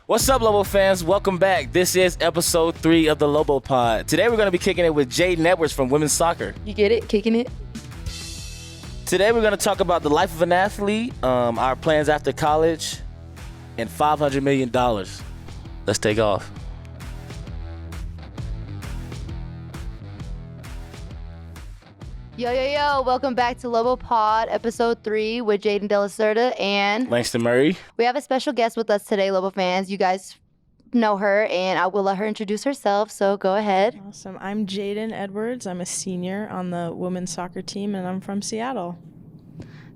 What's up, Lobo fans? Welcome back. This is episode 3 of the Lobo Pod. Today we're going to be kicking it with Jadyn Edwards from women's soccer. You get it? Kicking it? Today we're going to talk about the life of an athlete, our plans after college, and $500 million. Let's take off. Yo, welcome back to Lobo Pod, episode 3 with Jadyn Edwards and Langston Murray. We have a special guest with us today, Lobo fans. You guys know her, and I will let her introduce herself, so go ahead. Awesome. I'm Jadyn Edwards. I'm a senior on the women's soccer team, and I'm from Seattle.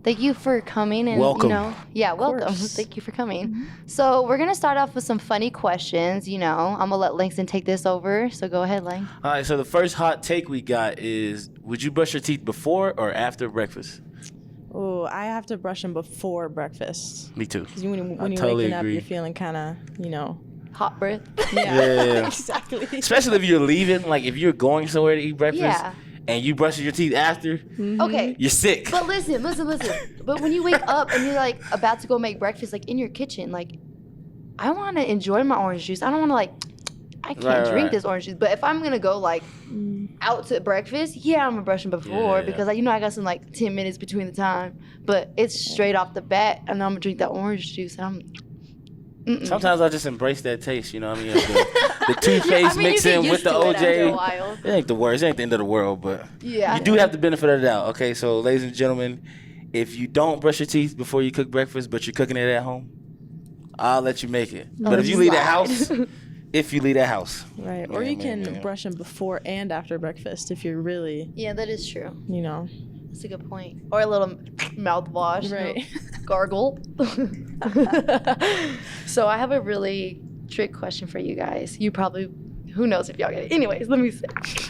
Thank you for coming. And, welcome. Welcome. Thank you for coming. Mm-hmm. So we're going to start off with some funny questions. I'm going to let Langston take this over, so go ahead, Lang. All right, so the first hot take we got is, would you brush your teeth before or after breakfast? Oh, I have to brush them before breakfast. Me too. Because when you're totally waking agree. up, you're feeling kind of, hot breath. Yeah. Exactly. Especially if you're leaving, like if you're going somewhere to eat breakfast. Yeah. And you brush your teeth after, Okay. you're sick. But listen. But when you wake up and you're like about to go make breakfast, like in your kitchen, like I want to enjoy my orange juice. I don't want to I can't drink this orange juice. But if I'm gonna go out to breakfast, yeah, I'm gonna brush them before because I got some 10 minutes between the time. But it's straight off the bat, and I'm gonna drink that orange juice, and Sometimes I just embrace that taste, you know what I mean? The toothpaste mixed in with the OJ. It ain't the worst. It ain't the end of the world, but you do have the benefit of the doubt. Okay, so ladies and gentlemen, if you don't brush your teeth before you cook breakfast, but you're cooking it at home, I'll let you make it. But if you leave that house, right, or you can brush them before and after breakfast if you're really, that is true. That's a good point. Or a little mouthwash, right? Gargle. So I have a really trick question for you guys. Who knows if y'all get it. Anyways, let me see.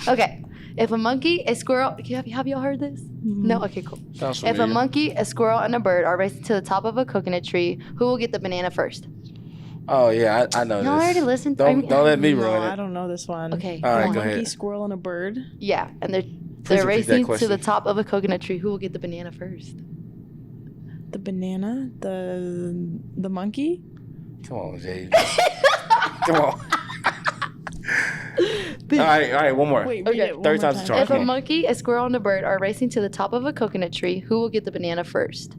Okay. If a monkey, a squirrel, have y'all heard this? Mm-hmm. No? Okay, cool. If a monkey, a squirrel, and a bird are racing to the top of a coconut tree, who will get the banana first? Oh, yeah, I know this. Y'all already listened? Don't let me ruin it. I don't know this one. Okay. All right, go ahead. Monkey, squirrel, and a bird. Yeah, and they're racing to the top of a coconut tree. Who will get the banana first? The banana? The monkey? Come on, Jay. Come on. All right, one more. Wait, okay. Third time's the charm. If a monkey, a squirrel, and a bird are racing to the top of a coconut tree, who will get the banana first?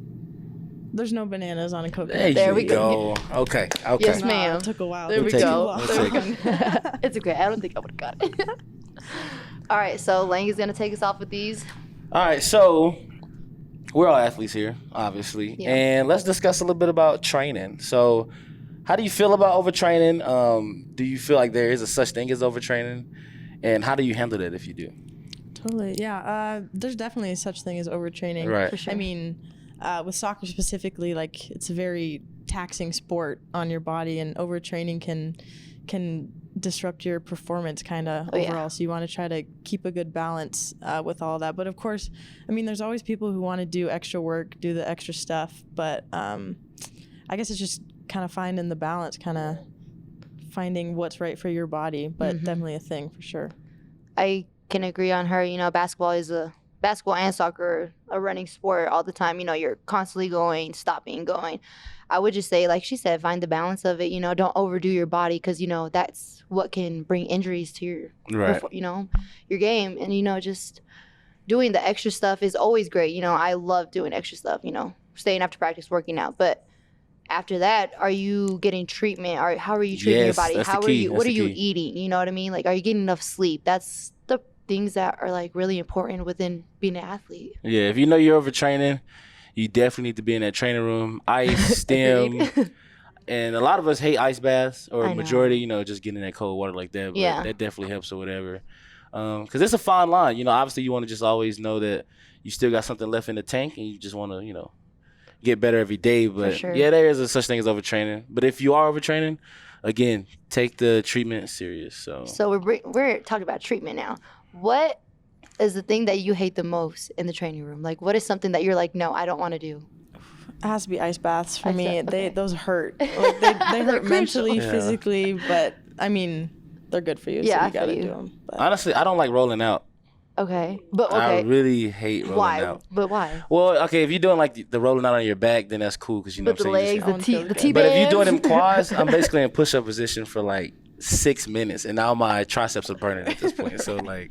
There's no bananas on a coconut. There we go. Okay. Yes, ma'am. It took a while. There we go. We'll It's okay. I don't think I would have got it. All right, so Lang is going to take us off with these. All right, so we're all athletes here, obviously. Yeah. And let's discuss a little bit about training. So how do you feel about overtraining? Do you feel like there is a such thing as overtraining? And how do you handle that if you do? Totally, yeah. There's definitely such thing as overtraining. Right. For sure. I mean, with soccer specifically, it's a very taxing sport on your body, and overtraining can disrupt your performance kind of overall. Yeah. So you want to try to keep a good balance with all that. But of course, I mean, there's always people who want to do extra work, do the extra stuff. But I guess it's just kind of finding the balance, kind of finding what's right for your body. But definitely a thing for sure. I can agree on her. Basketball and soccer are a running sport all the time. You're constantly going, stopping, going. I would just say, like she said, find the balance of it. Don't overdo your body because, that's what can bring injuries to your game. And, just doing the extra stuff is always great. I love doing extra stuff, staying after practice, working out. But after that, are you getting treatment? Or how are you treating your body? That's the key. What are you eating? You know what I mean? Are you getting enough sleep? That's the things that are really important within being an athlete. Yeah, if you know you're overtraining, you definitely need to be in that training room. Ice, stem, and a lot of us hate ice baths, or a majority, just getting in that cold water like that. But that definitely helps or whatever. Because it's a fine line. Obviously you want to just always know that you still got something left in the tank, and you just want to, get better every day. But sure. Yeah, there is a such thing as overtraining. But if you are overtraining, again, take the treatment serious. So we're talking about treatment now. What is the thing that you hate the most in the training room? What is something that you're like, no, I don't want to do? It has to be ice baths for me. Okay. Those hurt. They hurt mentally, physically, but I mean, they're good for you. Yeah, so you gotta do them. But. Honestly, I don't like rolling out. Okay, but okay. I really hate rolling out. But why? Well, okay, if you're doing like the rolling out on your back, then that's cool because you know but what I'm saying. But the legs, the T-bands. But if you're doing them quads, I'm basically in push-up position for like 6 minutes, and now my triceps are burning at this point. So like,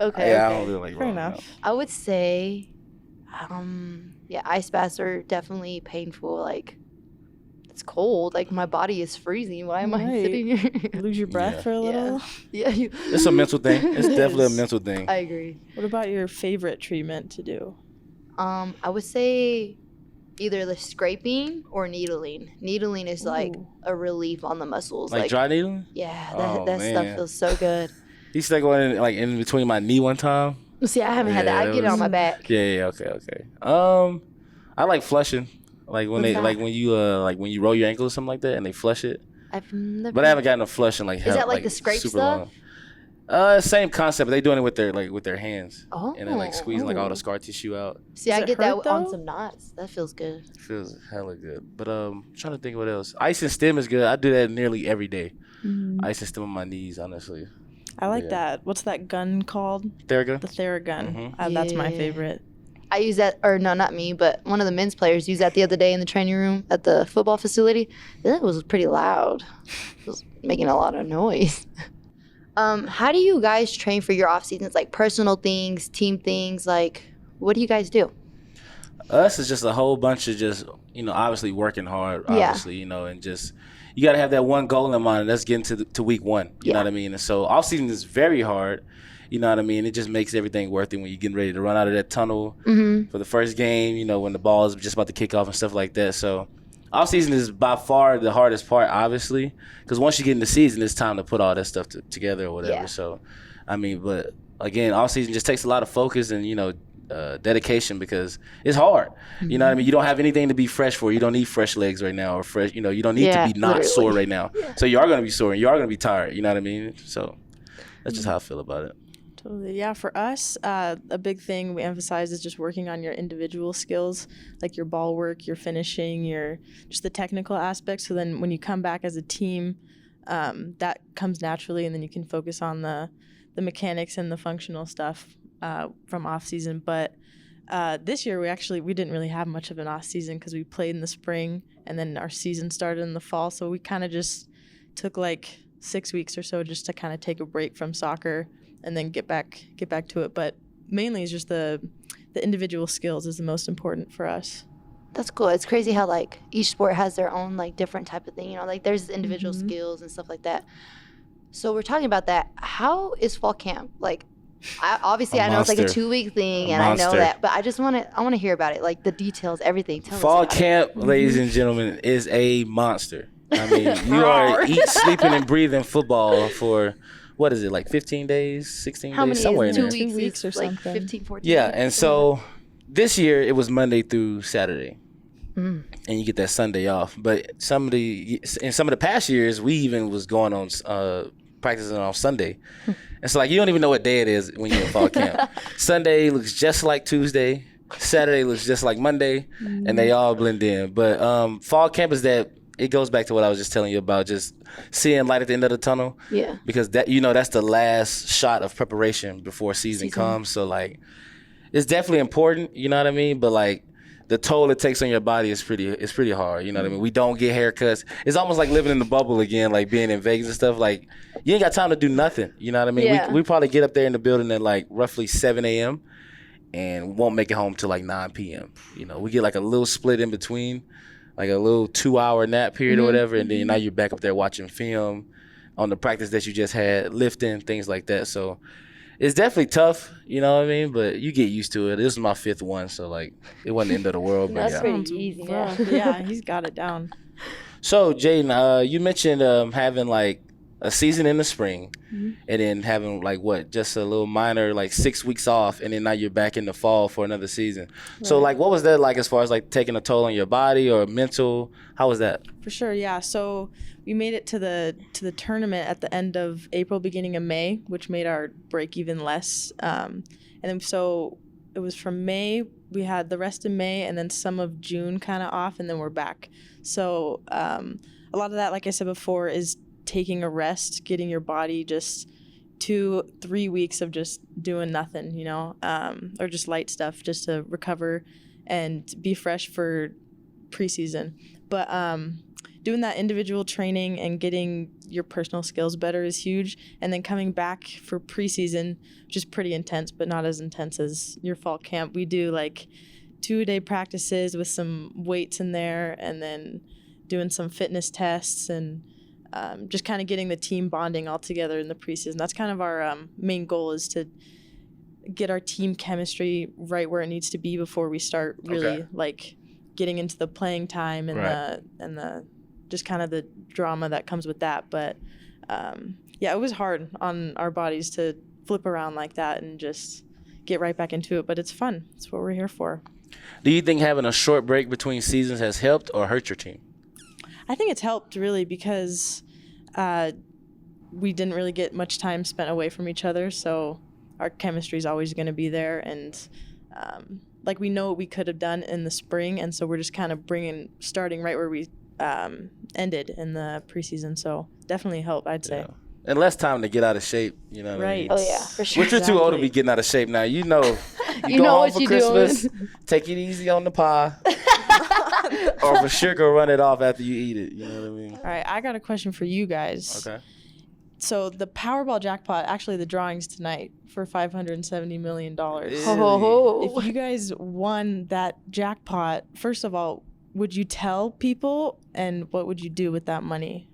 okay, yeah, I don't really like rolling out. I would say, ice baths are definitely painful. Like, it's cold. Like, my body is freezing. Why am I sitting here? Lose your breath for a little. Yeah. It's a mental thing. It's definitely a mental thing. I agree. What about your favorite treatment to do? I would say either the scraping or needling. Needling is like a relief on the muscles. Like dry needling? Yeah, that stuff feels so good. You used to go in like in between my knee one time. See, I haven't had that. I get it on my back. Yeah, okay. I like flushing. Like when when you roll your ankle or something like that and they flush it. But I haven't gotten a flush in like Is that like the scrape super stuff? Long. Same concept. They doing it with their hands. Oh. And then like squeezing like all the scar tissue out. See, I get that on some knots. That feels good. It feels hella good. But I'm trying to think of what else. Ice and stim is good. I do that nearly every day. Ice and stim on my knees, honestly. I like that. What's that gun called? Theragun? The Theragun. That's my favorite. I use that, or no, not me, but one of the men's players used that the other day in the training room at the football facility. It was pretty loud. It was making a lot of noise. How do you guys train for your off seasons? Like personal things, team things, like what do you guys do? Us is just a whole bunch of just, obviously working hard, obviously, and just you got to have that one goal in mind, and that's getting to week 1. You know what I mean? And so off season is very hard. You know what I mean? It just makes everything worth it when you're getting ready to run out of that tunnel for the first game, when the ball is just about to kick off and stuff like that. So off season is by far the hardest part, obviously, because once you get in the season, it's time to put all that stuff together or whatever. Yeah. So, but again, off season just takes a lot of focus and, dedication because it's hard. You know what I mean? You don't have anything to be fresh for. You don't need fresh legs right now or fresh, you don't need to be not sore right now. Yeah. So you are going to be sore and you are going to be tired. You know what I mean? So that's just how I feel about it. Totally. Yeah, for us, a big thing we emphasize is just working on your individual skills, like your ball work, your finishing, just the technical aspects. So then when you come back as a team, that comes naturally, and then you can focus on the mechanics and the functional stuff from off season. But this year we didn't really have much of an off season because we played in the spring and then our season started in the fall. So we kind of just took like 6 weeks or so just to kind of take a break from soccer and then get back to it. But mainly it's just the individual skills is the most important for us. That's cool. It's crazy how like each sport has their own like different type of thing, like there's individual skills and stuff like that. So we're talking about that. How is fall camp? Like I know it's like a 2-week thing and I know that, but I want to hear about it, like the details, everything. Tell fall us about camp, ladies and gentlemen, is a monster. I mean, you are sleeping and breathing football for what is it, like 15 days, 16 How days, many somewhere in there. 2 weeks or like something. 15, 14. Yeah, and so this year it was Monday through Saturday. And you get that Sunday off. But in some of the past years, we even was going on practicing on Sunday. And so like you don't even know what day it is when you're in fall camp. Sunday looks just like Tuesday. Saturday looks just like Monday, and they all blend in. But fall camp is that. It goes back to what I was just telling you about, just seeing light at the end of the tunnel. Yeah. Because that's the last shot of preparation before season comes. So like, it's definitely important. You know what I mean? But like, the toll it takes on your body is pretty hard. You know what I mean? We don't get haircuts. It's almost like living in the bubble again, like being in Vegas and stuff. Like, you ain't got time to do nothing. You know what I mean? Yeah. We probably get up there in the building at like roughly 7 a.m. and won't make it home till like 9 p.m. We get like a little split in between. Like a little 2-hour nap period or whatever, and then now you're back up there watching film on the practice that you just had, lifting, things like that. So it's definitely tough, you know what I mean? But you get used to it. This is my 5th one, so like it wasn't the end of the world. That's pretty easy. Yeah, he's got it down. So Jadyn, you mentioned having like a season in the spring and then having like just a little minor like 6 weeks off, and then now you're back in the fall for another season. Right. So like what was that like as far as like taking a toll on your body or mental? How was that? For sure, yeah. So we made it to the tournament at the end of April, beginning of May, which made our break even less. And then so it was from May, we had the rest of May and then some of June kind of off, and then we're back. So a lot of that, like I said before, is taking a rest, getting your body just 2-3 weeks of just doing nothing, you know, or just light stuff just to recover and be fresh for preseason. But doing that individual training and getting your personal skills better is huge. And then coming back for preseason, which is pretty intense, but not as intense as your fall camp. We do like 2-a-day practices with some weights in there, and then doing some fitness tests, and just kind of getting the team bonding all together in the preseason. That's kind of our main goal, is to get our team chemistry right where it needs to be before we start really like getting into the playing time and the just kind of the drama that comes with that. But yeah, it was hard on our bodies to flip around like that and just get right back into it. But it's fun. It's what we're here for. Do you think having a short break between seasons has helped or hurt your team? I think it's helped really, because we didn't really get much time spent away from each other. So our chemistry is always going to be there. And like we know what we could have done in the spring. And so we're just kind of starting right where we ended in the preseason. So definitely helped, I'd say. And less time to get out of shape, you know what I mean? Oh, yeah, for sure. But you're too old to be getting out of shape now. You know, you go home for Christmas, take it easy on the pie, or for sure go run it off after you eat it. You know what I mean? All right, I got a question for you guys. Okay. So the Powerball Jackpot, actually the drawing's tonight for $570 million. Oh. If you guys won that jackpot, first of all, would you tell people, and what would you do with that money?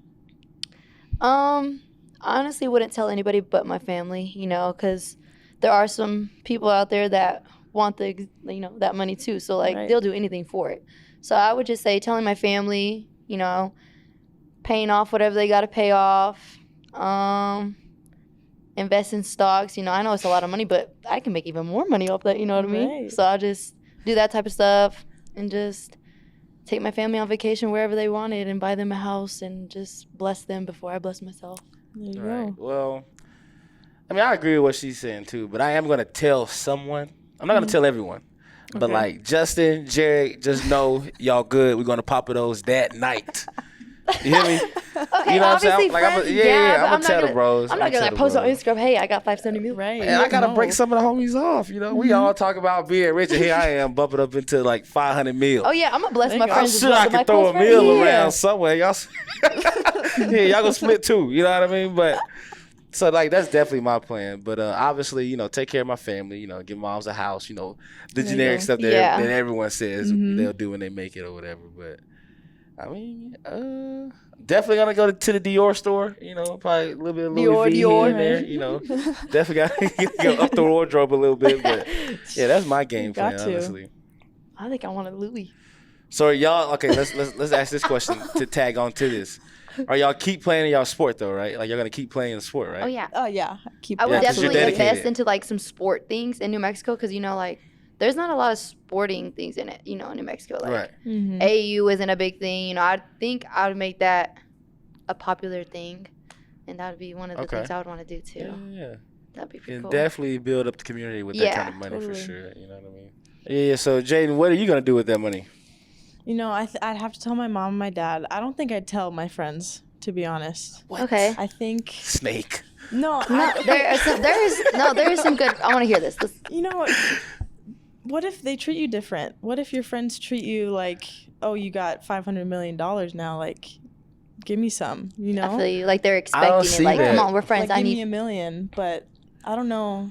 Honestly, wouldn't tell anybody but my family, you know, because there are some people out there that want that money too. So like they'll do anything for it. So I would just say telling my family, you know, paying off whatever they got to pay off, invest in stocks. You know, I know it's a lot of money, but I can make even more money off that. You know what I mean? So I'll just do that type of stuff and just take my family on vacation wherever they wanted and buy them a house and just bless them before I bless myself. There you go. Well, I mean, I agree with what she's saying too, but I am going to tell someone. I'm not going to tell everyone. But like Justin, Jared, just know y'all good. We're going to pop it those that night. You hear me? Okay, you know what I'm saying? friends, I'm going to tell the bros. I'm not going to like post on Instagram, hey, I got $570 million. Right. And I got to break some of the homies off. You know, we all talk about being rich, and here I am bumping up into like 500 mil. Oh, yeah, I'm going to bless my friends. I'm sure I can throw a meal around somewhere. Y'all y'all going to split too. You know what I mean? But so, like, that's definitely my plan. But obviously, you know, take care of my family, you know, give moms a house, you know, the generic stuff that everyone says they'll do when they make it or whatever. But, I mean, definitely going to go to the Dior store, you know, probably a little bit of Louis V here and there, you know. Definitely got to go up the wardrobe a little bit. But, yeah, that's my game plan, honestly. I think I want a Louis. So, y'all, okay, let's ask this question to tag on to this. Are y'all keep playing in y'all sport though, right? Like y'all gonna keep playing in the sport, right? Oh yeah. Oh yeah. I would definitely invest into like some sport things in New Mexico, because you know, like there's not a lot of sporting things in it, you know, in New Mexico. Like AAU isn't a big thing, you know. I think I would make that a popular thing, and that would be one of the things I would want to do too. Yeah. That'd be pretty cool. Definitely build up the community with that kind of money for sure. You know what I mean? Yeah. So Jadyn, what are you gonna do with that money? You know, I'd have to tell my mom and my dad. I don't think I'd tell my friends, to be honest. What? Okay. I think snake. No, there is some good. I want to hear this. You know, what if they treat you different? What if your friends treat you like, oh, you got $500 million now? Like, give me some. You know, I feel you. Like they're expecting it. Like, come on, we're friends. Like, give me $1 million, but. I don't know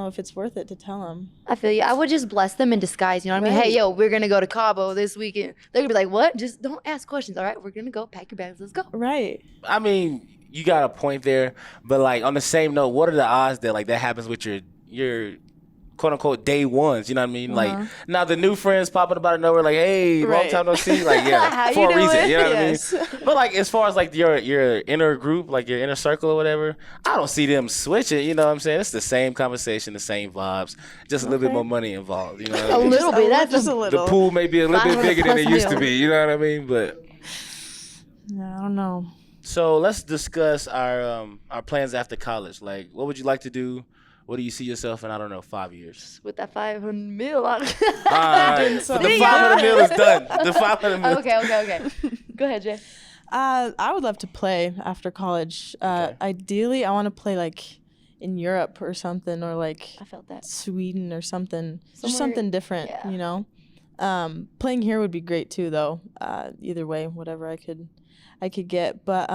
if it's worth it to tell them. I feel you. I would just bless them in disguise. You know what I mean? Hey, yo, we're going to go to Cabo this weekend. They're going to be like, what? Just don't ask questions. All right, we're going to go. Pack your bags. Let's go. Right. I mean, you got a point there. But, like, on the same note, what are the odds that, like, that happens with your quote-unquote day ones? You know what I mean? Like, now the new friends popping up out of nowhere, like, hey, long time no see. Like, yeah, for a reason. You know what I mean? But, like, as far as, like, your inner group, like, your inner circle or whatever, I don't see them switching. You know what I'm saying? It's the same conversation, the same vibes, just a little bit more money involved. You know what I mean? A little bit. That's just a little. The pool may be a little bit bigger than it used to be. You know what I mean? But I don't know. So let's discuss our plans after college. Like, what would you like to do? What do you see yourself in, I don't know, 5 years? With that $500 million. All right. The $500 million is done. The $500 million. Okay. Go ahead, Jay. I would love to play after college. Ideally, I want to play like in Europe or something, or like I felt that Sweden or something, just something different, you know. Playing here would be great too, though. Either way, whatever I could get. But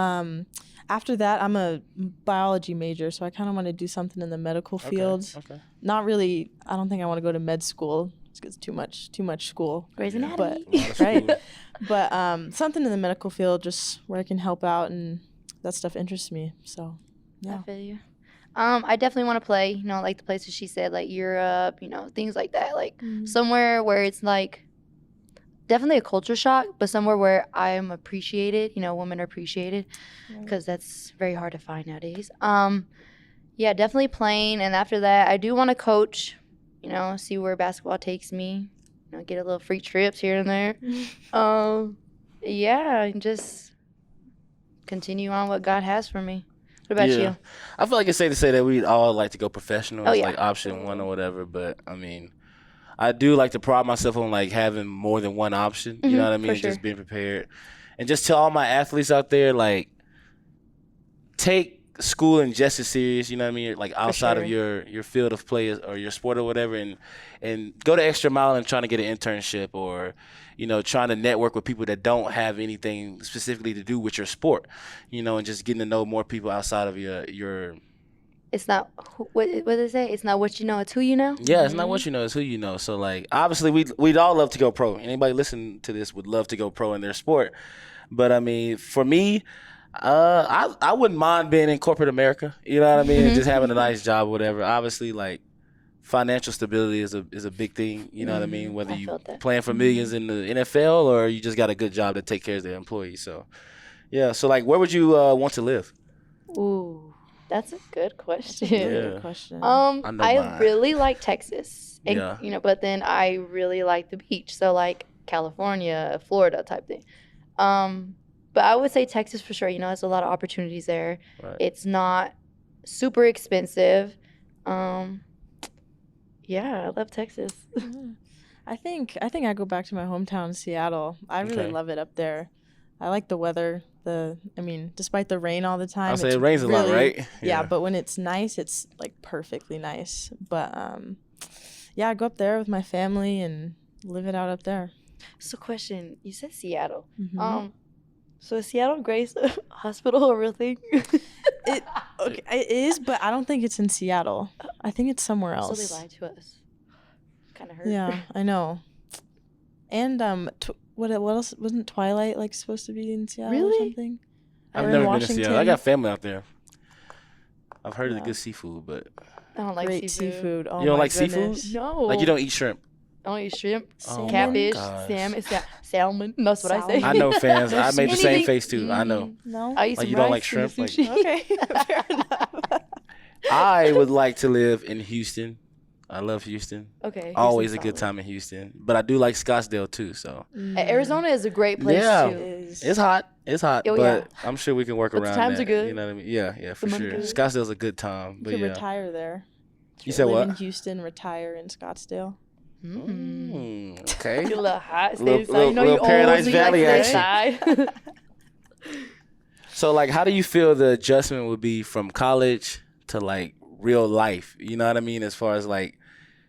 after that, I'm a biology major, so I kind of want to do something in the medical field. Okay. Not really. I don't think I want to go to med school. It's too much school. Grey's Anatomy. But right. But something in the medical field, just where I can help out, and that stuff interests me. So yeah. I feel you. I definitely want to play, you know, like the places she said, like Europe, you know, things like that. Like somewhere where it's like definitely a culture shock, but somewhere where I am appreciated, you know, women are appreciated, because that's very hard to find nowadays. Yeah, definitely playing. And after that, I do want to coach, you know, see where basketball takes me, you know, get a little free trips here and there. Yeah, and just continue on what God has for me. What about you? I feel like it's safe to say that we'd all like to go professional. It's like option one or whatever. But, I mean, I do like to pride myself on, like, having more than one option. You know what I mean? Just being prepared. And just tell all my athletes out there, like, take schooling just as serious, you know what I mean? Like, outside of your field of play or your sport or whatever. And go the extra mile in trying to get an internship, or, you know, trying to network with people that don't have anything specifically to do with your sport, you know, and just getting to know more people outside of your It's not, what did they say? It's not what you know, it's who you know? Yeah, it's not what you know, it's who you know. So, like, obviously, we'd all love to go pro. Anybody listening to this would love to go pro in their sport. But, I mean, for me, I wouldn't mind being in corporate America, you know what I mean, and just having a nice job or whatever. Obviously, like, financial stability is a big thing, you know what I mean, whether you playing for millions in the NFL or you just got a good job that take care of their employees. So, yeah. So, like, where would you want to live? Ooh, that's a good question. Good question. I really like Texas, and, you know, but then I really like the beach. So, like, California, Florida type thing. But I would say Texas for sure. You know, there's a lot of opportunities there. Right. It's not super expensive. Yeah, I love Texas. I think I go back to my hometown, Seattle. I really love it up there. I like the weather. Despite the rain all the time. I'll say it rains a lot, right? Yeah, but when it's nice, it's like perfectly nice. But yeah, I go up there with my family and live it out up there. So, question: you said Seattle. So is Seattle Grace Hospital a real thing? It is, but I don't think it's in Seattle. I think it's somewhere else. So they lied to us. Kind of hurt. Yeah, I know. And what else? Wasn't Twilight like supposed to be in Seattle or something? I've never been to Seattle. I got family out there. I've heard of the good seafood, but I don't like great seafood. Oh, you don't like seafood? No. Like, you don't eat shrimp? I don't eat shrimp, catfish, salmon. That's what I say. I know, fans. I made the same face too. I know. No, I eat like, some you rice don't like shrimp. Like, okay, fair enough. I would like to live in Houston. I love Houston. Okay. Always a good time in Houston, but I do like Scottsdale too. So Arizona is a great place too. It's hot. It's hot, but I'm sure we can work around the times that. Are good. You know what I mean? Yeah, for sure. Scottsdale's a good time. But you could retire there. You said live what? In Houston, retire in Scottsdale. Okay. You're a little hot. Little Paradise Valley action. So, like, how do you feel the adjustment would be from college to, like, real life? You know what I mean? As far as, like,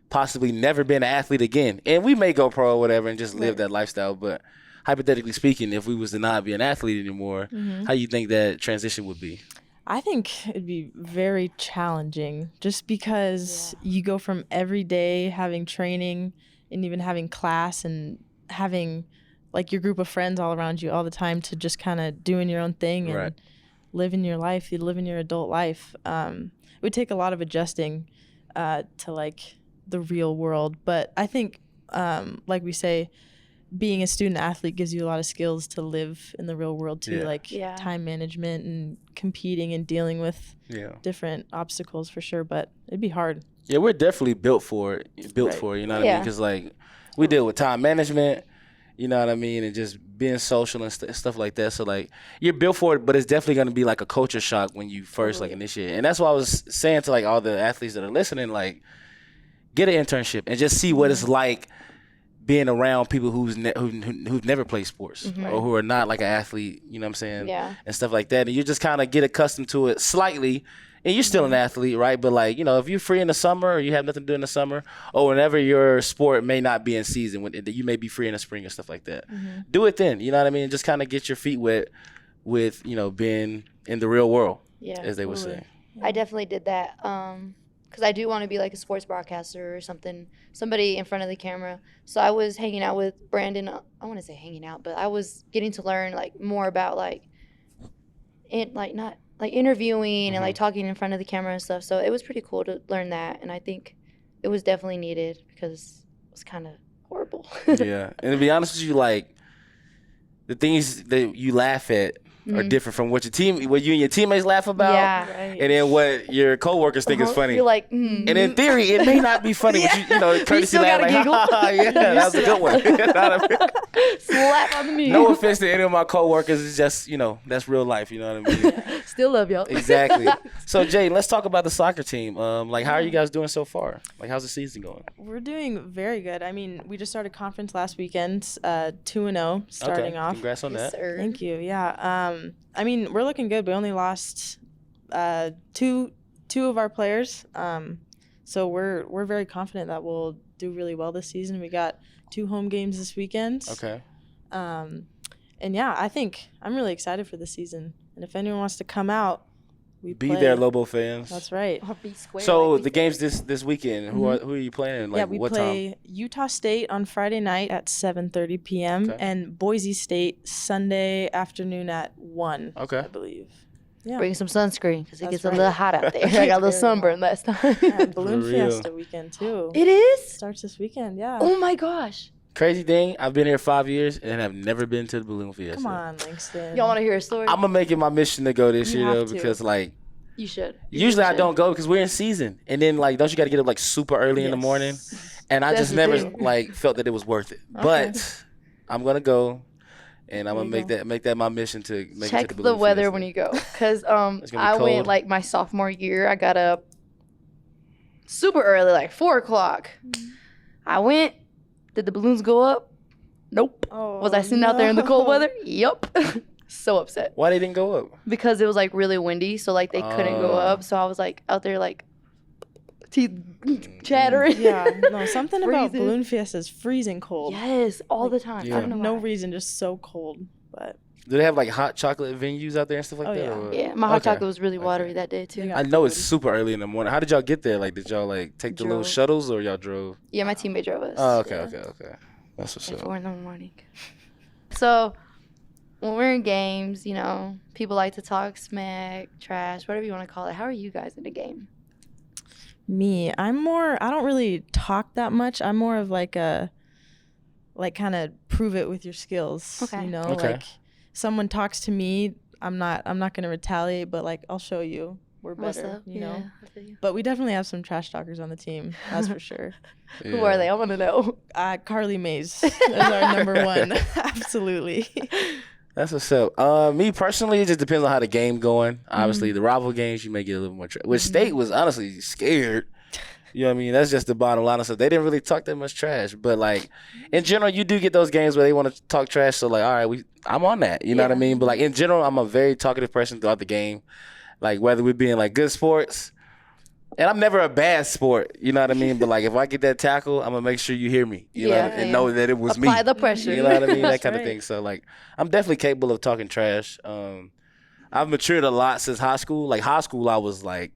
possibly never being an athlete again. And we may go pro or whatever and just live that lifestyle. But hypothetically speaking, if we was to not be an athlete anymore, how do you think that transition would be? I think it'd be very challenging just because you go from every day having training and even having class and having like your group of friends all around you all the time to just kind of doing your own thing and living your life. You live in your adult life. It would take a lot of adjusting to like the real world. But I think, like we say, being a student athlete gives you a lot of skills to live in the real world too, like time management and competing and dealing with different obstacles for sure. But it'd be hard. Yeah, we're definitely built for it. You know what I mean? Because like we deal with time management, you know what I mean, and just being social and stuff like that. So like you're built for it, but it's definitely going to be like a culture shock when you first like initiate. And that's why I was saying to like all the athletes that are listening, like get an internship and just see what it's like being around people who've never played sports or who are not like an athlete, you know what I'm saying? Yeah. And stuff like that. And you just kind of get accustomed to it slightly, and you're still an athlete, right? But like, you know, if you're free in the summer or you have nothing to do in the summer, or whenever your sport may not be in season, when you may be free in the spring and stuff like that, do it then. You know what I mean? Just kind of get your feet wet with, you know, being in the real world, as they would say. I definitely did that. Because I do want to be like a sports broadcaster or something, somebody in front of the camera. So I was hanging out with Brandon. I want to say hanging out, but I was getting to learn like more about like interviewing and like talking in front of the camera and stuff. So it was pretty cool to learn that, and I think it was definitely needed because it was kind of horrible. Yeah, and to be honest with you, like the things that you laugh at are different from what you and your teammates laugh about, and then what your coworkers think is funny. You're like, and in theory, it may not be funny, but you know, courtesy laugh, like, yeah, that was a good one. Slap on the knee. No offense to any of my coworkers, it's just, you know, that's real life. You know what I mean? Still love y'all. Exactly. So, Jay, let's talk about the soccer team. Like, how are you guys doing so far? Like, how's the season going? We're doing very good. I mean, we just started conference last weekend, 2-0 starting off. Congrats on that. Sir. Thank you. Yeah. I mean, we're looking good. We only lost two of our players, so we're very confident that we'll do really well this season. We got 2 home games this weekend. Okay. And yeah, I think I'm really excited for this season. And if anyone wants to come out, be there, Lobo fans. That's right. So the games this weekend, who are you playing? Like, yeah, we play Utah State on Friday night at 7:30 p.m. and Boise State Sunday afternoon at 1. Okay. I believe. Yeah. Bring some sunscreen because it gets a little hot out there. I got a little sunburn last time. Yeah, Balloon Fiesta weekend too. It is? Starts this weekend, yeah. Oh my gosh. Crazy thing, I've been here 5 years and have never been to the Balloon Fiesta. Come on, Langston. Y'all want to hear a story? I'm going to make it my mission to go this year, though, because, like, you should. Usually I don't go because we're in season. And then, like, don't you got to get up, like, super early in the morning? And I just never, like, felt that it was worth it. Okay. But I'm going to go, and I'm going to make that my mission to make Check it to the Balloon the weather Fiesta. when you go. Because I went, like, my sophomore year. I got up super early, like 4 o'clock. I went. Did the balloons go up? Nope. Was I sitting out there in the cold weather? Yup. So upset. Why they didn't go up? Because it was like really windy, so like they couldn't go up. So I was like out there like teeth chattering. Yeah, no, something about Balloon Fiesta is freezing cold. Yes, all the time. Yeah. I don't know no why. reason, just so cold. But do they have like hot chocolate venues out there and stuff like that? Yeah. Or? Yeah, my hot chocolate was really watery that day too. I know it's super early in the morning. How did y'all get there? Like, did y'all like take the little shuttles or y'all drove? Yeah, my teammate drove us. Oh, okay. That's what's up. 4 in the morning. So when we're in games, you know, people like to talk smack, trash, whatever you want to call it. How are you guys in a game? Me, I don't really talk that much. I'm more of like kind of prove it with your skills. Okay. You know, like someone talks to me, I'm not going to retaliate, but like I'll show you we're better, you know. But we definitely have some trash talkers on the team, that's for sure. Yeah. Who are they? I want to know. Carly Mays is our number one. Absolutely. That's what's up. Me personally, it just depends on how the game going. Obviously, the rival games, you may get a little more trash. Which State was honestly scared. You know what I mean? That's just the bottom line. So they didn't really talk that much trash. But, like, in general, you do get those games where they want to talk trash. So, like, all right, I'm on that. You know what I mean? But, like, in general, I'm a very talkative person throughout the game. Like, whether we be in, like, good sports. And I'm never a bad sport. You know what I mean? But, like, if I get that tackle, I'm going to make sure you hear me. You know, and know that it was me. Apply the pressure. You know what I mean? That kind of thing. So, like, I'm definitely capable of talking trash. I've matured a lot since high school. Like, high school, I was, like,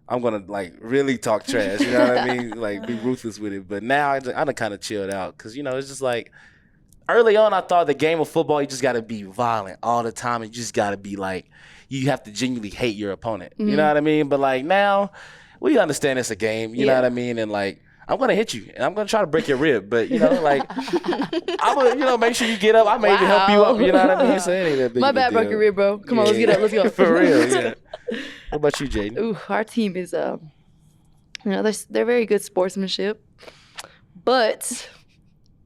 I'm going to, like, really talk trash. You know what I mean? Like, be ruthless with it. But now I done kind of chilled out because, you know, it's just like early on I thought the game of football, you just got to be violent all the time. And you just got to be, like, you have to genuinely hate your opponent. You know what I mean? But, like, now we understand it's a game. You know what I mean? And, like, I'm going to hit you. And I'm going to try to break your rib. But, you know, like, I'm going to, you know, make sure you get up. I may even help you up. You know what I mean? So it ain't that big My bad, broke your rib, bro. Come on, let's get up. Let's go. For real, yeah. What about you, Jadyn? Ooh, our team is, you know, they're very good sportsmanship. But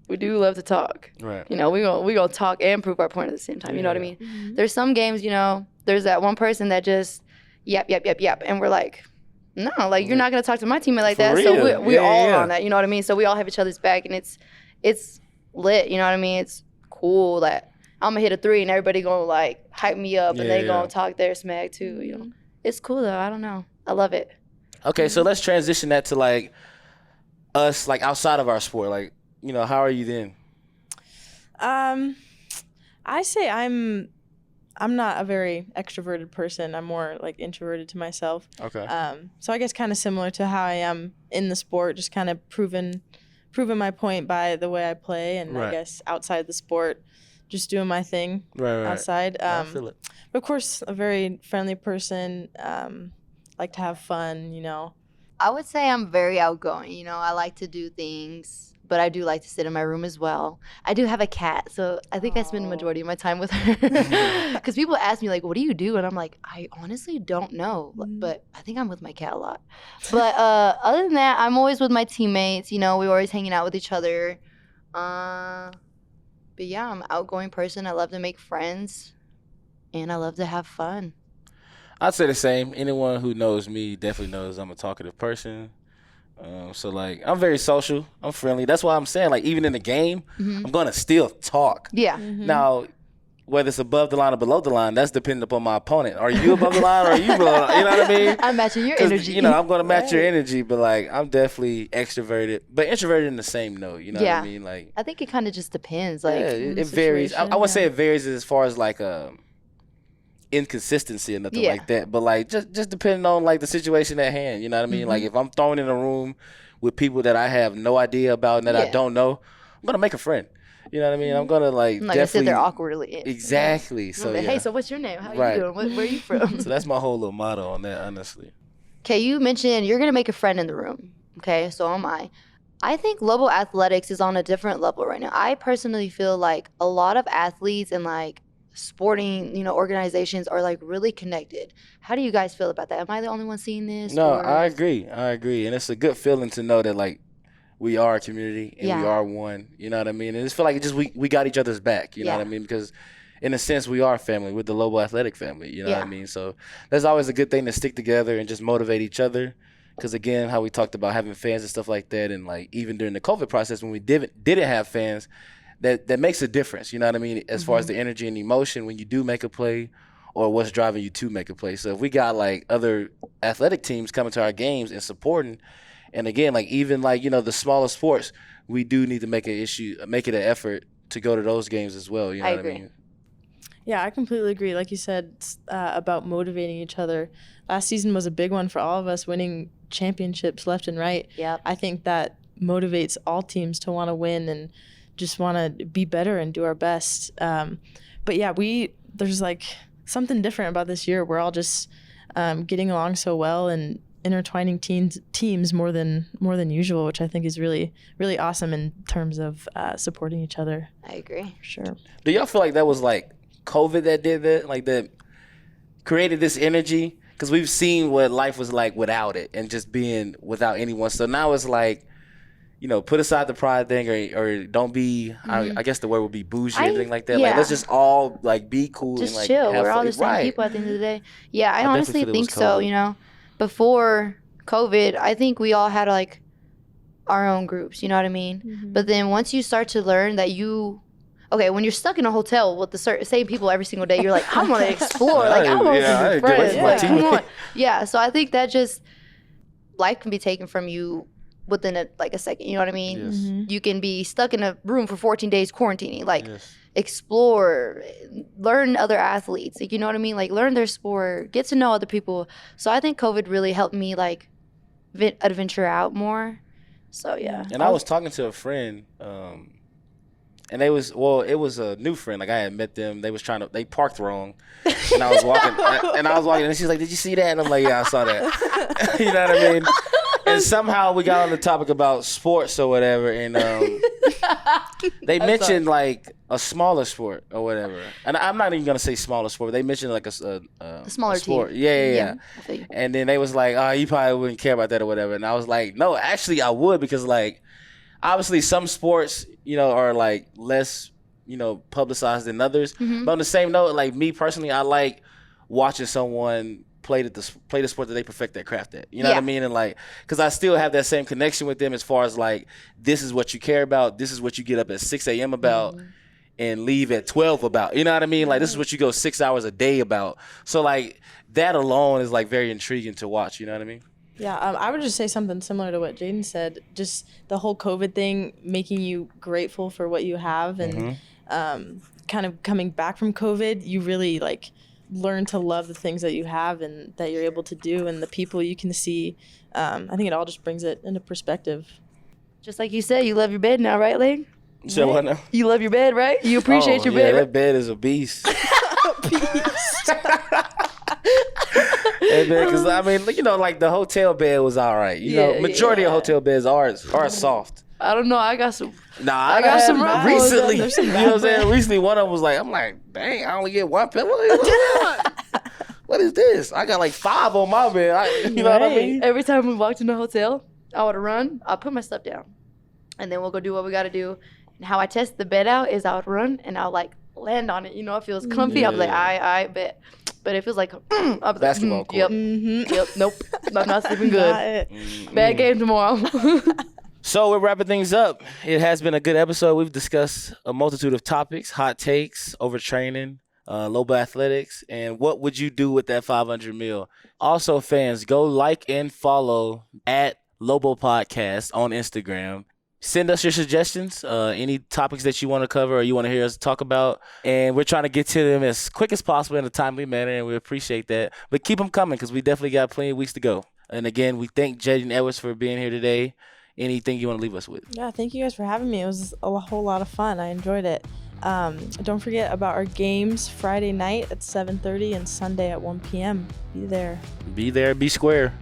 we do love to talk. Right. You know, we gonna talk and prove our point at the same time. You know what I mean? Mm-hmm. There's some games, you know, there's that one person that just yap. And we're like, no, like, you're not going to talk to my teammate like that. Real. So we all on that, you know what I mean? So we all have each other's back, and it's lit, you know what I mean? It's cool that I'm going to hit a 3 and everybody going to, like, hype me up, and they going to talk their smack too, you know? It's cool though. I don't know. I love it. Okay, so let's transition that to like us, like outside of our sport. Like, you know, how are you then? I say I'm not a very extroverted person. I'm more like introverted to myself. Okay. So I guess kind of similar to how I am in the sport, just kind of proving my point by the way I play, and I guess outside the sport, just doing my thing outside. I feel it. But of course, a very friendly person. Like to have fun, you know. I would say I'm very outgoing. You know, I like to do things, but I do like to sit in my room as well. I do have a cat, so I think I spend the majority of my time with her. Because people ask me, like, what do you do? And I'm like, I honestly don't know, but I think I'm with my cat a lot. But other than that, I'm always with my teammates. You know, we're always hanging out with each other. But yeah, I'm an outgoing person. I love to make friends, and I love to have fun. I'd say the same. Anyone who knows me definitely knows I'm a talkative person. So, like, I'm very social. I'm friendly. That's why I'm saying, like, even in the game, I'm going to still talk. Yeah. Now, whether it's above the line or below the line, that's dependent upon my opponent. Are you above the line or are you below the line? You know what I mean? I'm matching your energy. You know, I'm going to match your energy, but, like, I'm definitely extroverted, but introverted in the same note. You know what I mean? Like, I think it kind of just depends. Like, it varies. I would say it varies as far as, like, inconsistency or nothing like that, but like just depending on like the situation at hand, you know what I mean? Like if I'm thrown in a room with people that I have no idea about and that I don't know, I'm gonna make a friend. You know what I mean? I'm gonna like I'm not definitely gonna sit there awkwardly. Exactly. So like, hey, so what's your name? How you doing? Where are you from? So that's my whole little motto on that, honestly. Okay, you mentioned you're gonna make a friend in the room. Okay, so am I. I think Lobo athletics is on a different level right now. I personally feel like a lot of athletes and like sporting, you know, organizations are like really connected. How do you guys feel about that? Am I the only one seeing this? No, I agree. And it's a good feeling to know that like we are a community and we are one. You know what I mean? And it's feel like it just we got each other's back. You know what I mean? Because in a sense we are family. We're the Lobo athletic family. You know what I mean? So that's always a good thing to stick together and just motivate each other. Because again, how we talked about having fans and stuff like that, and like even during the COVID process when we didn't have fans. That makes a difference, you know what I mean, as far as the energy and emotion when you do make a play or what's driving you to make a play. So if we got, like, other athletic teams coming to our games and supporting, and again, like, even, like, you know, the smaller sports, we do need to make it an effort to go to those games as well, you know what I mean? Yeah, I completely agree. Like you said, about motivating each other. Last season was a big one for all of us, winning championships left and right. Yep. I think that motivates all teams to want to win and just want to be better and do our best. But yeah, there's like something different about this year. We're all just getting along so well and intertwining teams more than usual, which I think is really, really awesome in terms of supporting each other. I agree. For sure. Do y'all feel like that was like COVID that did that? Like that created this energy? Because we've seen what life was like without it and just being without anyone. So now it's like, you know, put aside the pride thing or don't be, I guess the word would be bougie or anything like that. Like, let's just all, like, be cool just and, like, chill. have We're fun. all the same people at the end of the day. Yeah, I honestly think so, you know. Before COVID, I think we all had, like, our own groups, you know what I mean? But then once you start to learn that when you're stuck in a hotel with the same people every single day, you're like, I want to explore. Like, I want to be friends. Like, come on. Yeah, so I think that just, life can be taken from you within a second, you know what I mean? Yes. You can be stuck in a room for 14 days quarantining, like explore, learn other athletes, like, you know what I mean? Like learn their sport, get to know other people. So I think COVID really helped me like adventure out more. So yeah. And I was talking to a friend, and it was a new friend. Like I had met them. They parked wrong, and I was walking, and she's like, "Did you see that?" And I'm like, "Yeah, I saw that." You know what I mean? And somehow we got on the topic about sports or whatever, and they mentioned like a smaller sport or whatever. And I'm not even gonna say smaller sport. But they mentioned like a smaller sport. team. Yeah. And then they was like, "Oh, you probably wouldn't care about that or whatever." And I was like, "No, actually, I would because like obviously some sports, you know, are like less, you know, publicized than others. But on the same note, like me personally, I like watching someone play the sport that they perfect their craft at. You know what I mean? And like, because I still have that same connection with them as far as like, this is what you care about. This is what you get up at 6 a.m. about. and leave at 12 about. You know what I mean? Like, this is what you go 6 hours a day about. So, like, that alone is, like, very intriguing to watch. You know what I mean? Yeah, I would just say something similar to what Jadyn said. Just the whole COVID thing making you grateful for what you have, and kind of coming back from COVID, you really like learn to love the things that you have and that you're able to do, and the people you can see. I think it all just brings it into perspective. Just like you said, you love your bed now, right, Leg? So what now? You love your bed, right? You appreciate your bed. Yeah, that bed is a beast. Because I mean, you know, like the hotel bed was all right. You know, majority of hotel beds are soft. I don't know. I got some. Nah, I got some recently. You know what I'm saying? Recently, one of them was like, I'm like, dang, I only get one pillow. What is this? I got like 5 on my bed. You know what I mean? Every time we walked in the hotel, I would run. I'll put my stuff down, and then we'll go do what we got to do. And how I test the bed out is I would run and I'll like land on it. You know, it feels comfy. I'm like, I bet. But it feels like basketball court. Yep. Yep. Nope. I'm not sleeping good. Bad game tomorrow. So we're wrapping things up. It has been a good episode. We've discussed a multitude of topics, hot takes, overtraining, Lobo athletics, and what would you do with that $500 million. Also, fans, go like and follow at Lobo Podcast on Instagram. Send us your suggestions, any topics that you want to cover or you want to hear us talk about. And we're trying to get to them as quick as possible in a timely manner, and we appreciate that. But keep them coming because we definitely got plenty of weeks to go. And again, we thank Jadyn Edwards for being here today. Anything you want to leave us with? Yeah, thank you guys for having me. It was a whole lot of fun. I enjoyed it. Don't forget about our games Friday night at 7:30 and Sunday at 1 p.m. Be there. Be there. Be square.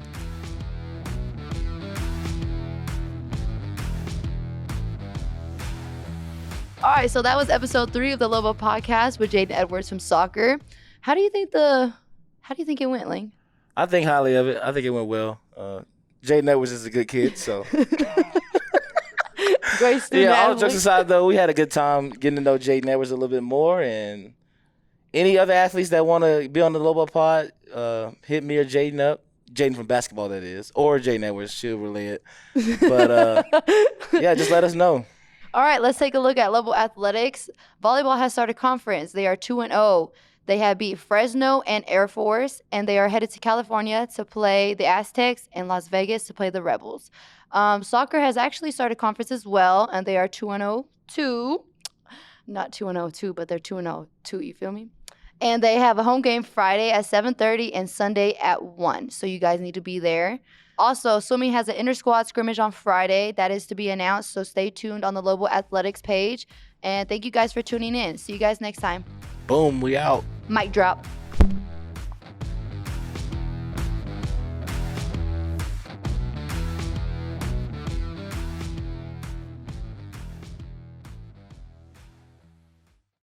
All right, so that was episode 3 of the Lobo Podcast with Jadyn Edwards from soccer. How do you think it went, Ling? I think highly of it. I think it went well. Jadyn Edwards is a good kid, so. Great student. Yeah, all jokes aside, though, we had a good time getting to know Jadyn Edwards a little bit more. And any other athletes that want to be on the Lobo Pod, hit me or Jadyn up. Jadyn from basketball, that is. Or Jadyn Edwards. She'll relay it. But, yeah, just let us know. All right, let's take a look at Lobo Athletics. Volleyball has started conference. They are 2-0. They have beat Fresno and Air Force, and they are headed to California to play the Aztecs and Las Vegas to play the Rebels. Soccer has actually started conference as well, and they are 2-0 too. Not 2-0 too, but they're 2-0 too, you feel me? And they have a home game Friday at 7:30 and Sunday at 1, so you guys need to be there. Also, swimming has an inter-squad scrimmage on Friday. That is to be announced, so stay tuned on the Lobo Athletics page. And thank you guys for tuning in. See you guys next time. Boom, we out. Mic drop.